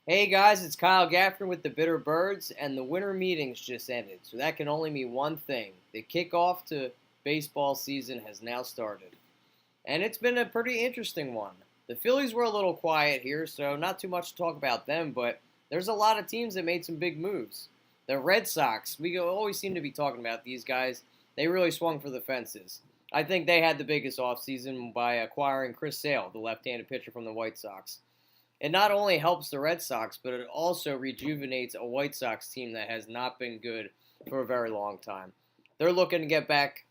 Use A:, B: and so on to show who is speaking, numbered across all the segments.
A: Hey guys, it's Kyle Gaffner with the Bitter Birds, and the winter meetings just ended, so that can only mean one thing. The kickoff to baseball season has now started, and it's been a pretty interesting one. The Phillies were a little quiet here, so not too much to talk about them, but there's a lot of teams that made some big moves. The Red Sox, we always seem to be talking about these guys. They really swung for the fences. I think they had the biggest offseason by acquiring Chris Sale, the left-handed pitcher from the White Sox. It not only helps the Red Sox, but it also rejuvenates a White Sox team that has not been good for a very long time. They're looking to get back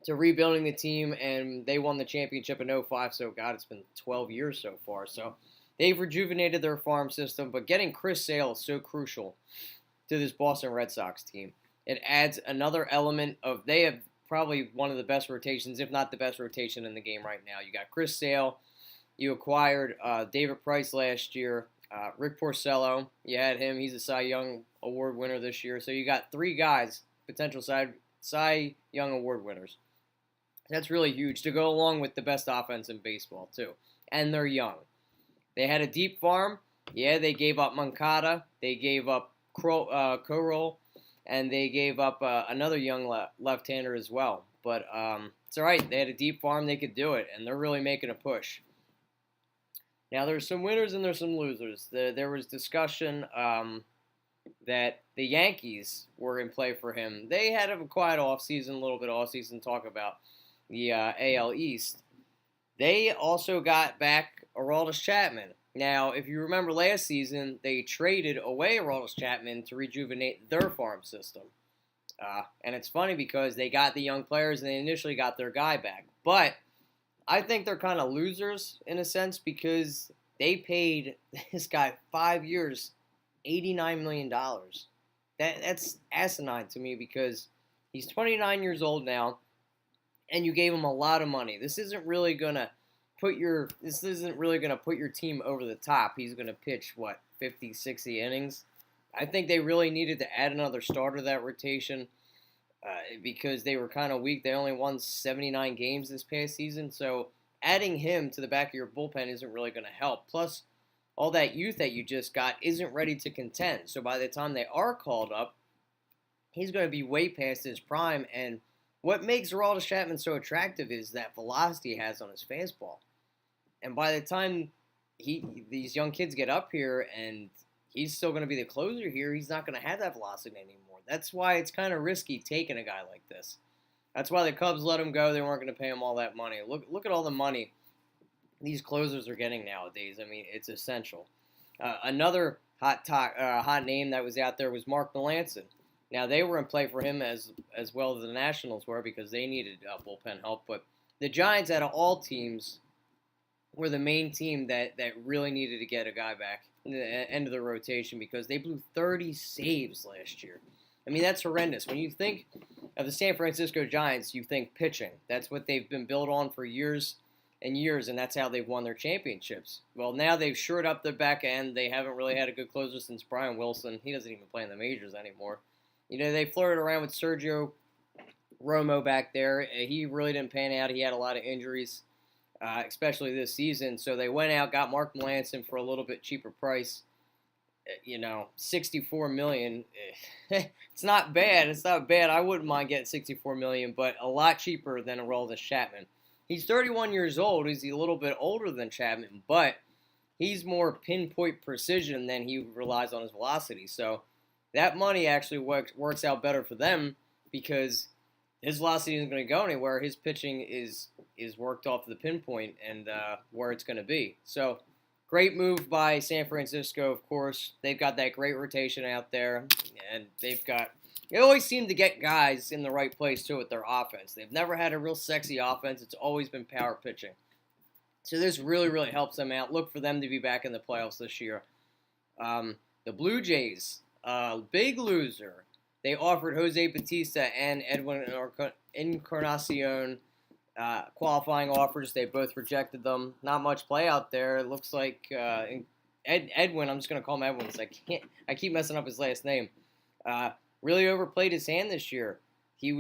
A: to rebuilding the team, and they won the championship in '05, so God, it's been 12 years so far. So they've rejuvenated their farm system, but getting Chris Sale is so crucial to this Boston Red Sox team. It adds another element of, they have probably one of the best rotations, if not the best rotation in the game right now. You got Chris Sale. You acquired David Price last year. Rick Porcello, you had him. He's a Cy Young Award winner this year. So you got three guys, potential Cy Young Award winners. That's really huge to go along with the best offense in baseball, too. And they're young. They had a deep farm. Yeah, they gave up Moncada. They gave up Corral. And they gave up another young left-hander as well. But it's all right. They had a deep farm. They could do it. And they're really making a push. Now, there's some winners and there's some losers. There was discussion that the Yankees were in play for him. They had a quiet offseason, a little bit of offseason talk about the AL East. They also got back Aroldis Chapman. Now, if you remember last season, they traded away Aroldis Chapman to rejuvenate their farm system. And it's funny because they got the young players and they initially got their guy back. But I think they're kind of losers in a sense because they paid this guy 5 years, $89 million. That's asinine to me because he's 29 years old now, and you gave him a lot of money. This isn't really gonna put your team over the top. He's gonna pitch 50, 60 innings. I think they really needed to add another starter to that rotation. Because they were kind of weak. They only won 79 games this past season. So adding him to the back of your bullpen isn't really going to help. Plus, all that youth that you just got isn't ready to contend. So by the time they are called up, he's going to be way past his prime. And what makes Aroldis Chapman so attractive is that velocity he has on his fastball. And by the time these young kids get up here and he's still going to be the closer here, he's not going to have that velocity anymore. That's why it's kind of risky taking a guy like this. That's why the Cubs let him go. They weren't going to pay him all that money. Look at all the money these closers are getting nowadays. I mean, it's essential. Another hot name that was out there was Mark Melancon. Now, they were in play for him as well as the Nationals were because they needed bullpen help. But the Giants, out of all teams, were the main team that really needed to get a guy back in the end of the rotation because they blew 30 saves last year. I mean, that's horrendous. When you think of the San Francisco Giants, you think pitching. That's what they've been built on for years and years, and that's how they've won their championships. Well, now they've shored up their back end. They haven't really had a good closer since Brian Wilson. He doesn't even play in the majors anymore. You know, they flirted around with Sergio Romo back there. He really didn't pan out. He had a lot of injuries, especially this season. So they went out, got Mark Melancon for a little bit cheaper price. $64 million. It's not bad. It's not bad. I wouldn't mind getting $64 million, but a lot cheaper than Aroldis Chapman. He's 31 years old. He's a little bit older than Chapman, but he's more pinpoint precision than he relies on his velocity. So that money actually works out better for them because his velocity isn't going to go anywhere. His pitching is worked off the pinpoint and where it's going to be. So great move by San Francisco, of course. They've got that great rotation out there, and they always seem to get guys in the right place, too, with their offense. They've never had a real sexy offense. It's always been power pitching. So this really, really helps them out. Look for them to be back in the playoffs this year. The Blue Jays, big loser. They offered Jose Bautista and Edwin Encarnacion qualifying offers. They both rejected them. Not much play out there. It looks like Edwin, I'm just going to call him Edwin because I keep messing up his last name, really overplayed his hand this year. He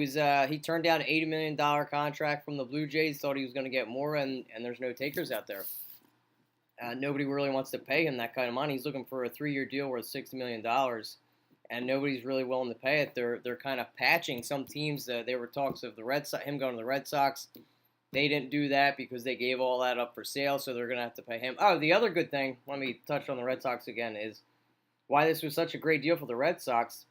A: turned down an $80 million contract from the Blue Jays, thought he was going to get more, and there's no takers out there. Nobody really wants to pay him that kind of money. He's looking for a 3-year deal worth $60 million, and nobody's really willing to pay it. They're kind of patching some teams. There were talks of the Red Sox, him going to the Red Sox. They didn't do that because they gave all that up for sale, so they're going to have to pay him. Oh, the other good thing, let me touch on the Red Sox again, is why this was such a great deal for the Red Sox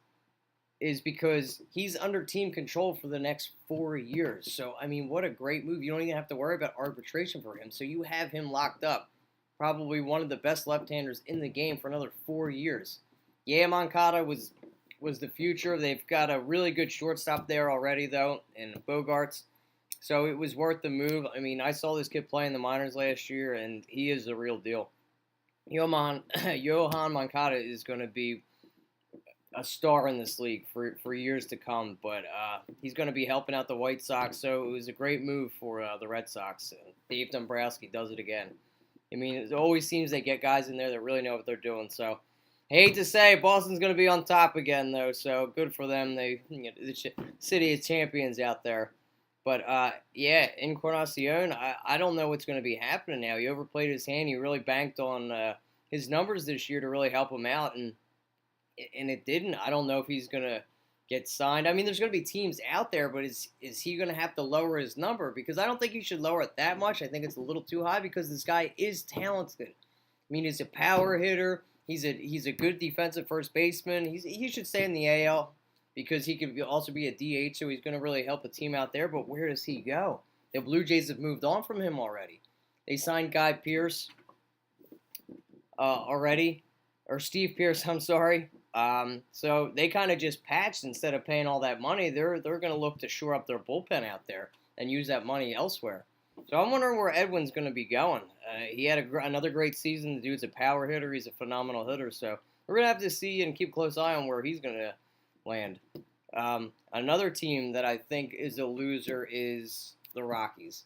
A: is because he's under team control for the next 4 years. So, I mean, what a great move. You don't even have to worry about arbitration for him. So you have him locked up. Probably one of the best left-handers in the game for another 4 years. Yeah, Moncada was the future. They've got a really good shortstop there already, though, in Bogarts. So it was worth the move. I mean, I saw this kid play in the minors last year, and he is the real deal. Yohan Moncada is going to be a star in this league for years to come, but he's going to be helping out the White Sox, so it was a great move for the Red Sox. And Dave Dombrowski does it again. I mean, it always seems they get guys in there that really know what they're doing, so hate to say, Boston's going to be on top again, though, so good for them. They, the city of champions out there. But, yeah, Encarnacion, I don't know what's going to be happening now. He overplayed his hand. He really banked on his numbers this year to really help him out, and it didn't. I don't know if he's going to get signed. I mean, there's going to be teams out there, but is he going to have to lower his number? Because I don't think he should lower it that much. I think it's a little too high because this guy is talented. I mean, he's a power hitter. He's a good defensive first baseman. He should stay in the AL. Because he could also be a DH, so he's going to really help the team out there. But where does he go? The Blue Jays have moved on from him already. They signed Guy Pearce already, or Steve Pearce, I'm sorry. So they kind of just patched instead of paying all that money. They're going to look to shore up their bullpen out there and use that money elsewhere. So I'm wondering where Edwin's going to be going. He had another great season. The dude's a power hitter. He's a phenomenal hitter. So we're going to have to see and keep a close eye on where he's going to land. Another team that I think is a loser is the Rockies.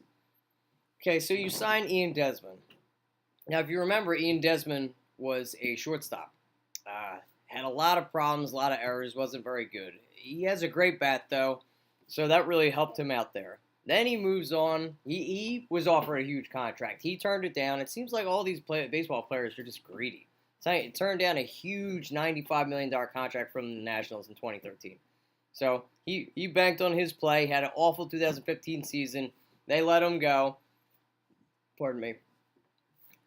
A: Okay, so you signed Ian Desmond. Now, if you remember, Ian Desmond was a shortstop. Had a lot of problems, a lot of errors, wasn't very good. He has a great bat, though, so that really helped him out there. Then he moves on. He was offered a huge contract. He turned it down. It seems like all these baseball players are just greedy. It turned down a huge $95 million contract from the Nationals in 2013. So he banked on his play, had an awful 2015 season. They let him go. Pardon me.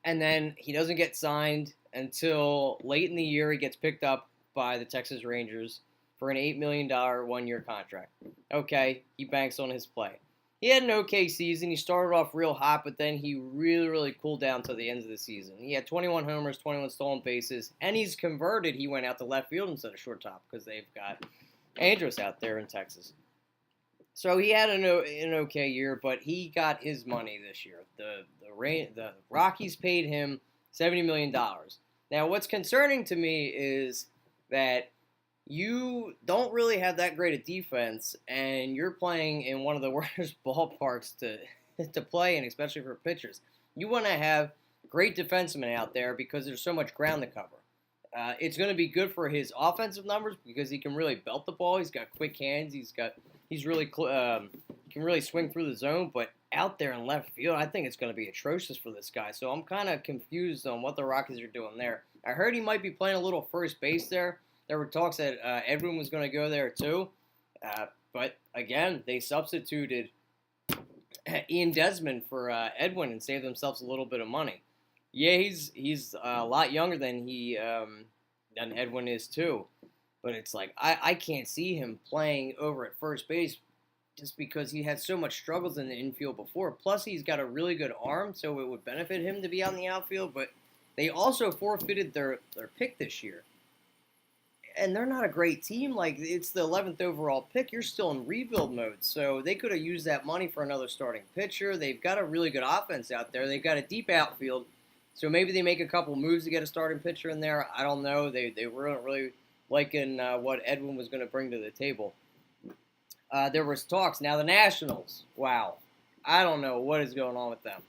A: And then he doesn't get signed until late in the year. He gets picked up by the Texas Rangers for an $8 million one-year contract. Okay, he banks on his play. He had an okay season. He started off real hot, but then he really, really cooled down to the end of the season. He had 21 homers, 21 stolen bases, and he's converted. He went out to left field instead of shortstop because they've got Andrus out there in Texas. So he had an okay year, but he got his money this year. The Rockies paid him $70 million. Now, what's concerning to me is that you don't really have that great a defense, and you're playing in one of the worst ballparks to play in, especially for pitchers. You want to have great defensemen out there because there's so much ground to cover. It's going to be good for his offensive numbers because he can really belt the ball. He's got quick hands. He's really can really swing through the zone. But out there in left field, I think it's going to be atrocious for this guy. So I'm kind of confused on what the Rockies are doing there. I heard he might be playing a little first base there. There were talks that Edwin was going to go there too. But again, they substituted Ian Desmond for Edwin and saved themselves a little bit of money. Yeah, he's a lot younger than than Edwin is too. But it's like I can't see him playing over at first base just because he had so much struggles in the infield before. Plus, he's got a really good arm, so it would benefit him to be out in the outfield. But they also forfeited their pick this year. And they're not a great team. Like, it's the 11th overall pick. You're still in rebuild mode. So they could have used that money for another starting pitcher. They've got a really good offense out there. They've got a deep outfield. So maybe they make a couple moves to get a starting pitcher in there. I don't know. They weren't really liking what Edwin was going to bring to the table. There was talks. Now the Nationals. Wow. I don't know what is going on with them.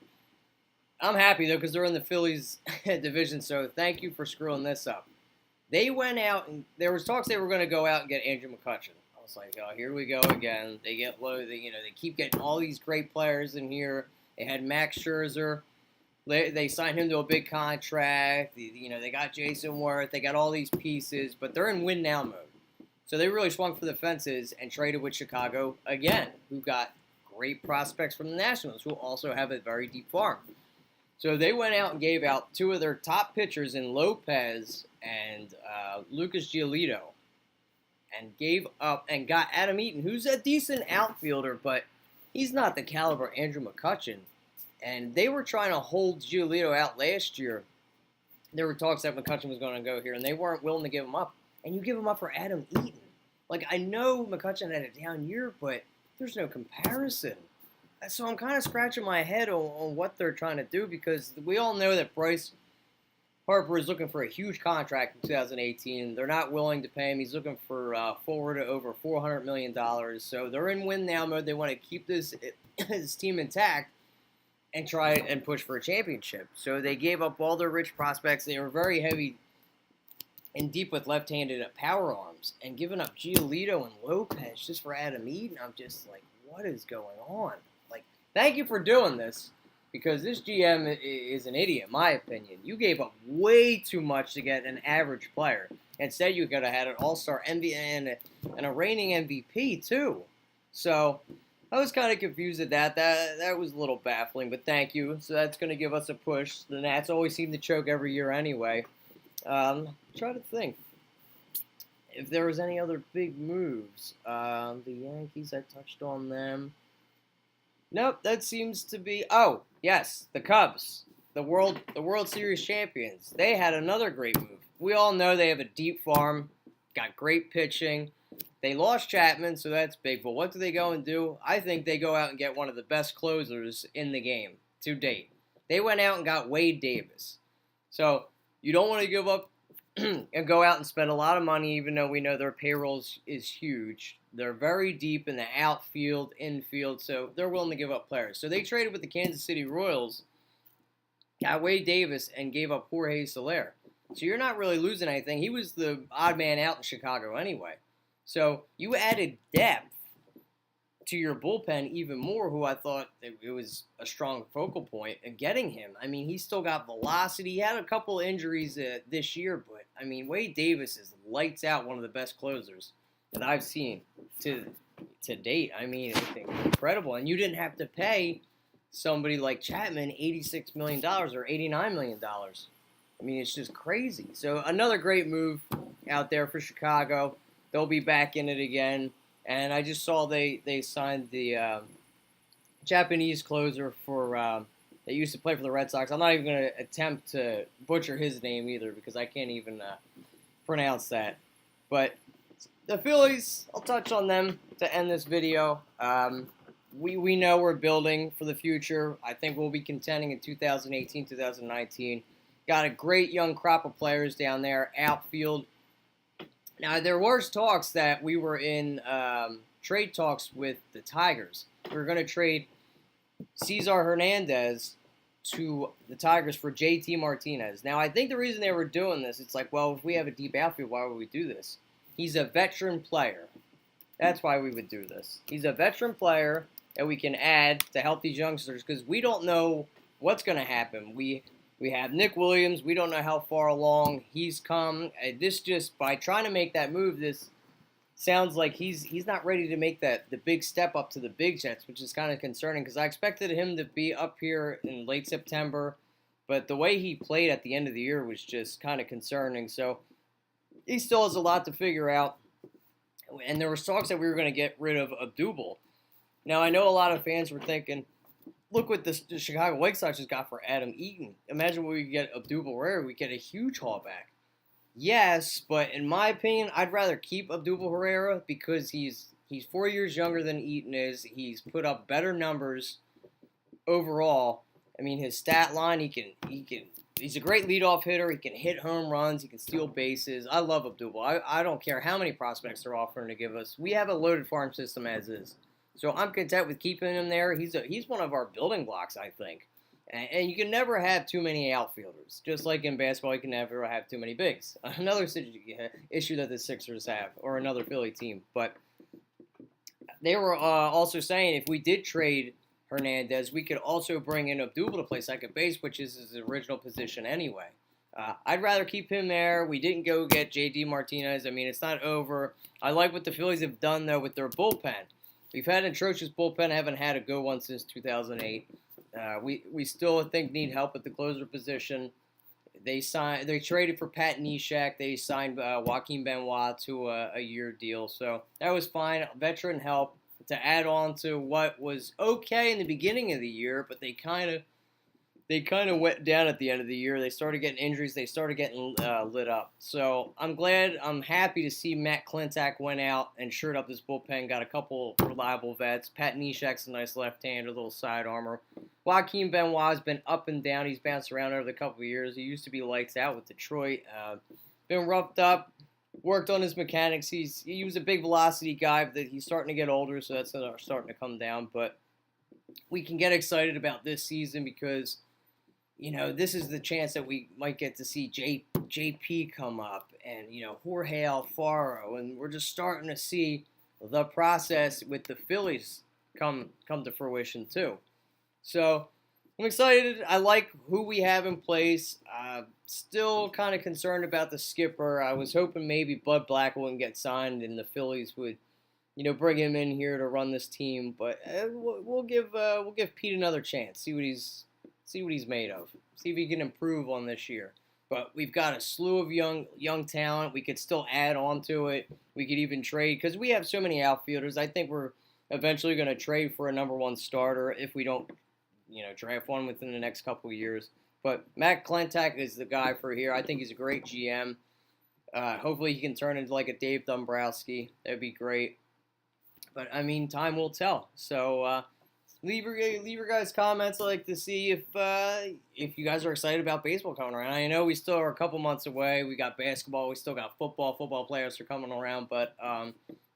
A: I'm happy, though, because they're in the Phillies division. So thank you for screwing this up. They went out, and there was talks they were going to go out and get Andrew McCutchen. I was like, oh, here we go again. They get low. They keep getting all these great players in here. They had Max Scherzer. They signed him to a big contract. They got Jason Worth. They got all these pieces, but they're in win now mode. So they really swung for the fences and traded with Chicago again, who got great prospects from the Nationals, who also have a very deep farm. So they went out and gave out two of their top pitchers in Lopez and Lucas Giolito, and gave up and got Adam Eaton, who's a decent outfielder, but he's not the caliber of Andrew McCutchen. And they were trying to hold Giolito out last year. There were talks that McCutchen was going to go here, and they weren't willing to give him up. And you give him up for Adam Eaton. Like, I know McCutchen had a down year, but there's no comparison. So I'm kind of scratching my head on what they're trying to do, because we all know that Bryce Harper is looking for a huge contract in 2018. They're not willing to pay him. He's looking for forward to over $400 million. So they're in win now mode. They want to keep his team intact and try and push for a championship. So they gave up all their rich prospects. They were very heavy and deep with left-handed power arms, and giving up Giolito and Lopez just for Adam Eaton. I'm just like, what is going on? Like, thank you for doing this, because this GM is an idiot, in my opinion. You gave up way too much to get an average player. Instead, you could have had an all-star MVP and a reigning MVP, too. So I was kind of confused at that. That was a little baffling, but thank you. So that's going to give us a push. The Nats always seem to choke every year anyway. Try to think if there was any other big moves. The Yankees, I touched on them. Nope, that seems to be. Oh, yes, the Cubs, the World Series champions. They had another great move. We all know they have a deep farm, got great pitching. They lost Chapman, so that's big. But what do they go and do? I think they go out and get one of the best closers in the game to date. They went out and got Wade Davis. So you don't want to give up and go out and spend a lot of money, even though we know their payroll is huge. They're very deep in the outfield, infield, so they're willing to give up players. So they traded with the Kansas City Royals, got Wade Davis, and gave up Jorge Soler. So you're not really losing anything. He was the odd man out in Chicago anyway. So you added depth to your bullpen even more, who I thought it was a strong focal point in getting him. I mean, he's still got velocity. He had a couple injuries this year, but, I mean, Wade Davis is lights out, one of the best closers that I've seen to date. I mean, it's incredible. And you didn't have to pay somebody like Chapman $86 million or $89 million. I mean, it's just crazy. So another great move out there for Chicago. They'll be back in it again. And I just saw they signed the Japanese closer for that used to play for the Red Sox. I'm not even going to attempt to butcher his name either, because I can't even pronounce that. But the Phillies, I'll touch on them to end this video. We know we're building for the future. I think we'll be contending in 2018, 2019. Got a great young crop of players down there, outfield. Now, there was talks that we were in trade talks with the Tigers. We were going to trade Cesar Hernandez to the Tigers for JT Martinez. Now, I think the reason they were doing this, it's like, well, if we have a deep outfield, why would we do this? He's a veteran player. That's why we would do this. He's a veteran player that we can add to help these youngsters, because we don't know what's going to happen. We have Nick Williams. We don't know how far along he's come. This just, by trying to make that move, this sounds like he's not ready to make the big step up to the big Jets, which is kind of concerning, because I expected him to be up here in late September, but the way he played at the end of the year was just kind of concerning. So he still has a lot to figure out. And there were talks that we were going to get rid of Abdul. Now, I know a lot of fans were thinking, look what the Chicago White Sox just got for Adam Eaton. Imagine what we get Abdul Herrera. We get a huge haul back. Yes, but in my opinion, I'd rather keep Abdul Herrera, because he's 4 years younger than Eaton is. He's put up better numbers overall. I mean, his stat line, he's a great leadoff hitter. He can hit home runs. He can steal bases. I love Abdul. I don't care how many prospects they're offering to give us. We have a loaded farm system as is. So I'm content with keeping him there. He's one of our building blocks, I think. And you can never have too many outfielders. Just like in basketball, you can never have too many bigs. Another issue that the Sixers have, or another Philly team. But they were also saying if we did trade Hernandez. We could also bring in Abdul to play second base, which is his original position anyway. I'd rather keep him there. We didn't go get J.D. Martinez. I mean, it's not over. I like what the Phillies have done, though, with their bullpen. We've had an atrocious bullpen. I haven't had a good one since 2008. We still, I think, need help at the closer position. They traded for Pat Neshek. They signed Joaquin Benoit to a year deal. So that was fine. Veteran help to add on to what was okay in the beginning of the year, but they kind of went down at the end of the year. They started getting injuries. They started getting lit up. So I'm happy to see Matt Klentak went out and shored up this bullpen, got a couple reliable vets. Pat Neshek's a nice left-hander, a little side armor. Joaquin Benoit's been up and down. He's bounced around over the couple of years. He used to be lights out with Detroit. Been roughed up, worked on his mechanics. He was a big velocity guy, but he's starting to get older, so that's starting to come down. But we can get excited about this season because this is the chance that we might get to see JP come up and, Jorge Alfaro. And we're just starting to see the process with the Phillies come to fruition too. So I'm excited. I like who we have in place. Still kind of concerned about the skipper. I was hoping maybe Bud Black wouldn't get signed and the Phillies would, bring him in here to run this team. But we'll give Pete another chance. See what he's made of. See if he can improve on this year. But we've got a slew of young talent. We could still add on to it. We could even trade because we have so many outfielders. I think we're eventually going to trade for a number one starter if we don't, draft one within the next couple of years. But Matt Klentak is the guy for here. I think he's a great GM. Hopefully he can turn into like a Dave Dombrowski. That'd be great. But, time will tell. So, leave your guys' comments. I'd like to see if you guys are excited about baseball coming around. I know we still are a couple months away. We got basketball. We still got football. Football playoffs are coming around. But,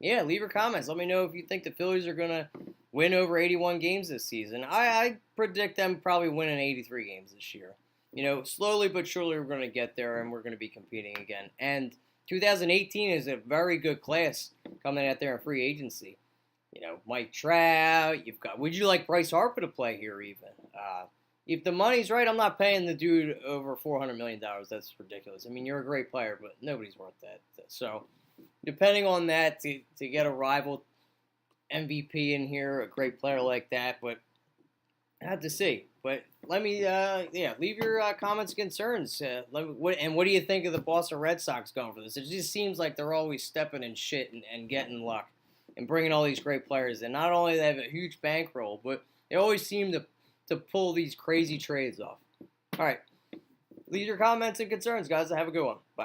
A: leave your comments. Let me know if you think the Phillies are going to win over 81 games this season. I predict them probably winning 83 games this year. Slowly but surely we're going to get there, and we're going to be competing again. And 2018 is a very good class coming out there in free agency. Mike Trout, would you like Bryce Harper to play here even? If the money's right, I'm not paying the dude over $400 million. That's ridiculous. You're a great player, but nobody's worth that. So, depending on that, to get a rival MVP in here, a great player like that, but I have to see. But let me, leave your comments and concerns. What do you think of the Boston Red Sox going for this? It just seems like they're always stepping in shit and getting luck. And bringing all these great players in. Not only they have a huge bankroll, but they always seem to pull these crazy trades off. All right. Leave your comments and concerns, guys. Have a good one. Bye.